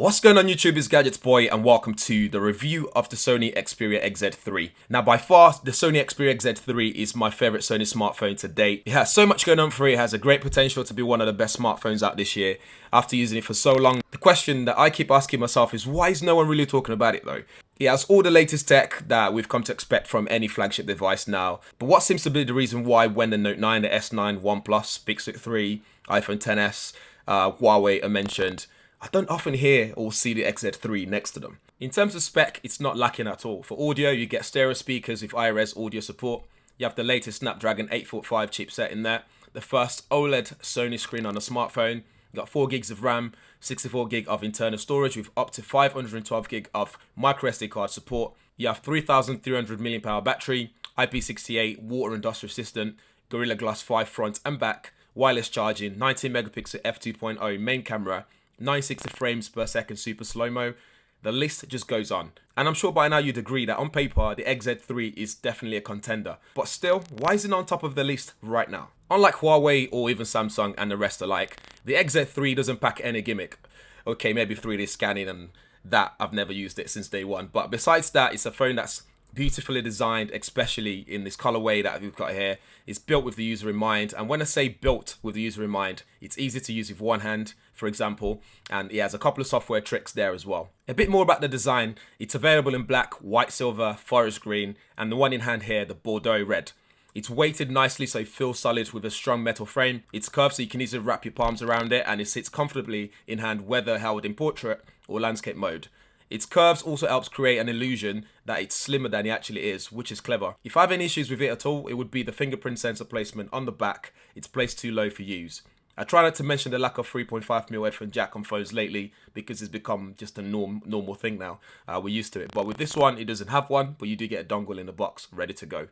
What's going on YouTube, it's GadgetsBoy and welcome to the review of the Sony Xperia XZ3. Now by far, the Sony Xperia XZ3 is my favorite Sony smartphone to date. It has so much going on for it, it has a great potential to be one of the best smartphones out this year. After using it for so long, the question that I keep asking myself is why is no one really talking about it though? It has all the latest tech that we've come to expect from any flagship device now. But what seems to be the reason why when the Note 9, the S9, OnePlus, Pixel 3, iPhone XS, Huawei are mentioned, I don't often hear or see the XZ3 next to them. In terms of spec, it's not lacking at all. For audio, you get stereo speakers with iRes audio support. You have the latest Snapdragon 845 chipset in there. The first OLED Sony screen on a smartphone. You got 4 gigs of RAM, 64 gig of internal storage with up to 512 gig of microSD card support. You have 3,300 mAh battery, IP68 water and dust resistant, Gorilla Glass 5 front and back, wireless charging, 19 megapixel f2.0 main camera, 960 frames per second super slow-mo. The list just goes on. And I'm sure by now you'd agree that on paper, the XZ3 is definitely a contender. But still, why isn't it on top of the list right now? Unlike Huawei or even Samsung and the rest alike, the XZ3 doesn't pack any gimmick. Okay, maybe 3D scanning and that, I've never used it since day one. But besides that, it's a phone that's beautifully designed, especially in this colorway that we've got here. It's built with the user in mind, and when I say built with the user in mind, it's easy to use with one hand, for example, and it has a couple of software tricks there as well. A bit more about the design. It's available in black, white, silver, forest green, and the one in hand here, the Bordeaux red. It's weighted nicely so it feels solid with a strong metal frame. It's curved so you can easily wrap your palms around it, and it sits comfortably in hand whether held in portrait or landscape mode. Its curves also helps create an illusion that it's slimmer than it actually is, which is clever. If I have any issues with it at all, it would be the fingerprint sensor placement on the back. It's placed too low for use. I try not to mention the lack of 3.5mm headphone jack on phones lately because it's become just a normal thing now. We're used to it. But with this one, it doesn't have one, but you do get a dongle in the box ready to go.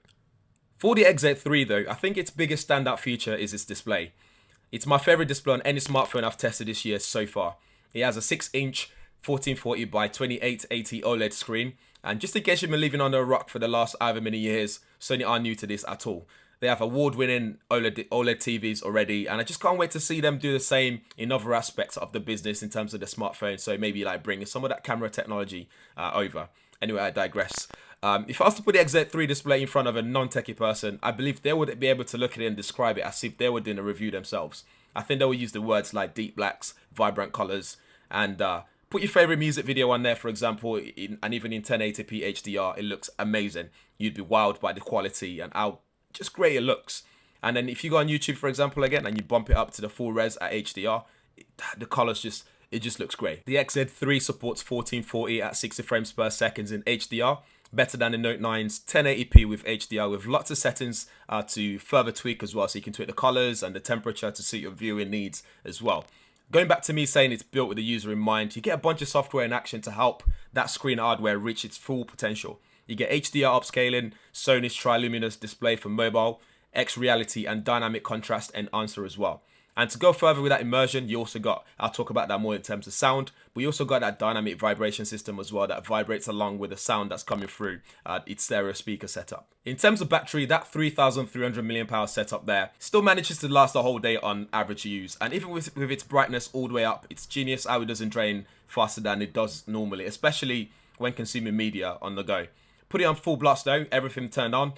For the XZ3 though, I think its biggest standout feature is its display. It's my favorite display on any smartphone I've tested this year so far. It has a 6-inch 1440 by 2880 OLED screen, and just in case you've been living under a rock for the last however many years, Sony aren't new to this at all. They have award-winning OLED TVs already, and I just can't wait to see them do the same in other aspects of the business in terms of the smartphone, so maybe like bringing some of that camera technology over. Anyway, I digress. If I was to put the XZ3 display in front of a non-techie person, I believe they would be able to look at it and describe it as if they were doing a review themselves. I think they would use the words like deep blacks, vibrant colors, and put your favorite music video on there, for example, and even in 1080p HDR, it looks amazing. You'd be wowed by the quality and how just great it looks. And then if you go on YouTube, for example, again, and you bump it up to the full res at HDR, the colors it just looks great. The XZ3 supports 1440 at 60 frames per second in HDR, better than the Note 9's 1080p with HDR, with lots of settings to further tweak as well, so you can tweak the colors and the temperature to suit your viewing needs as well. Going back to me saying it's built with the user in mind, you get a bunch of software in action to help that screen hardware reach its full potential. You get HDR upscaling, Sony's triluminous display for mobile, X-Reality and dynamic contrast enhancer as well. And to go further with that immersion, you also got, I'll talk about that more in terms of sound, but you also got that dynamic vibration system as well that vibrates along with the sound that's coming through its stereo speaker setup. In terms of battery, that 3,300 mAh setup there still manages to last the whole day on average use. And even with its brightness all the way up, it's genius how it doesn't drain faster than it does normally, especially when consuming media on the go. Put it on full blast though, everything turned on.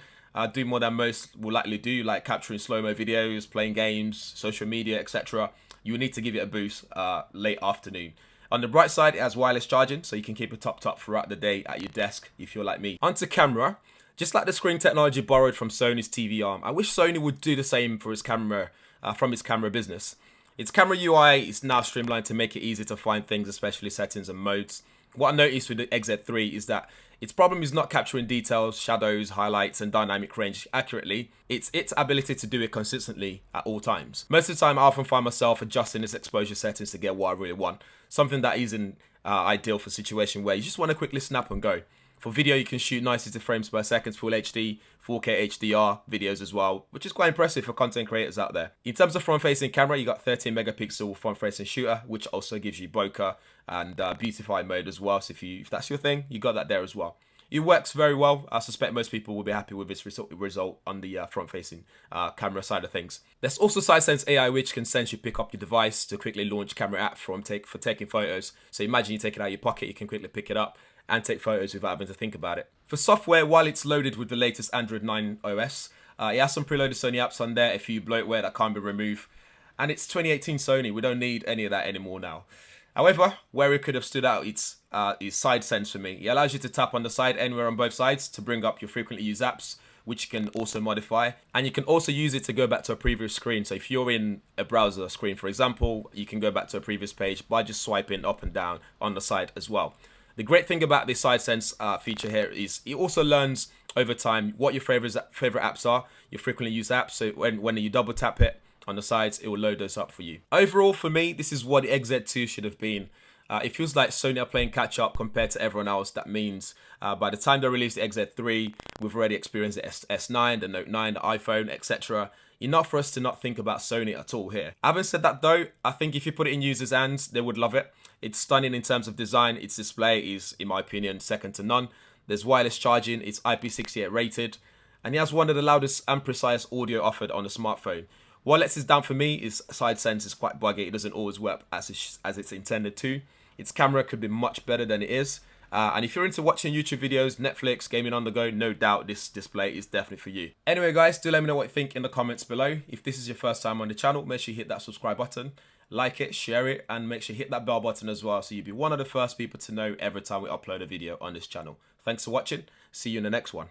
Do more than most will likely do, like capturing slow-mo videos, playing games, social media, etc. You will need to give it a boost late afternoon. On the bright side, it has wireless charging, so you can keep it topped up throughout the day at your desk if you're like me. Onto camera. Just like the screen technology borrowed from Sony's TV arm, I wish Sony would do the same for its camera, from its camera business. Its camera UI is now streamlined to make it easy to find things, especially settings and modes. What I noticed with the XZ3 is that its problem is not capturing details, shadows, highlights, and dynamic range accurately. It's its ability to do it consistently at all times. Most of the time, I often find myself adjusting its exposure settings to get what I really want. Something that isn't ideal for a situation where you just want to quickly snap and go. For video, you can shoot 90 frames per second, full HD, 4K HDR videos as well, which is quite impressive for content creators out there. In terms of front-facing camera, you got 13 megapixel front-facing shooter, which also gives you bokeh and beautify mode as well. So if that's your thing, you got that there as well. It works very well. I suspect most people will be happy with this result on the front-facing camera side of things. There's also SideSense AI, which can essentially pick up your device to quickly launch camera app for taking photos. So imagine you take it out of your pocket, you can quickly pick it up and take photos without having to think about it. For software, while it's loaded with the latest Android 9 OS, it has some preloaded Sony apps on there, a few bloatware that can't be removed. And it's 2018 Sony, we don't need any of that anymore now. However, where it could have stood out, is SideSense for me. It allows you to tap on the side anywhere on both sides to bring up your frequently used apps, which you can also modify. And you can also use it to go back to a previous screen. So if you're in a browser screen, for example, you can go back to a previous page by just swiping up and down on the side as well. The great thing about this SideSense feature here is it also learns over time what your favorite apps are, your frequently used apps. So when you double tap it on the sides, it will load those up for you. Overall, for me, this is what the XZ2 should have been. It feels like Sony are playing catch up compared to everyone else. That means by the time they release the XZ3, we've already experienced the S9, the Note 9, the iPhone, etc. Enough for us to not think about Sony at all here. Having said that though, I think if you put it in users' hands, they would love it. It's stunning in terms of design. Its display is, in my opinion, second to none. There's wireless charging, it's IP68 rated, and it has one of the loudest and precise audio offered on a smartphone. What lets this down for me is SideSense is quite buggy. It doesn't always work as it's intended to. Its camera could be much better than it is. And if you're into watching YouTube videos, Netflix, gaming on the go, no doubt this display is definitely for you. Anyway guys, do let me know what you think in the comments below. If this is your first time on the channel, make sure you hit that subscribe button, like it, share it, and make sure you hit that bell button as well so you'll be one of the first people to know every time we upload a video on this channel. Thanks for watching. See you in the next one.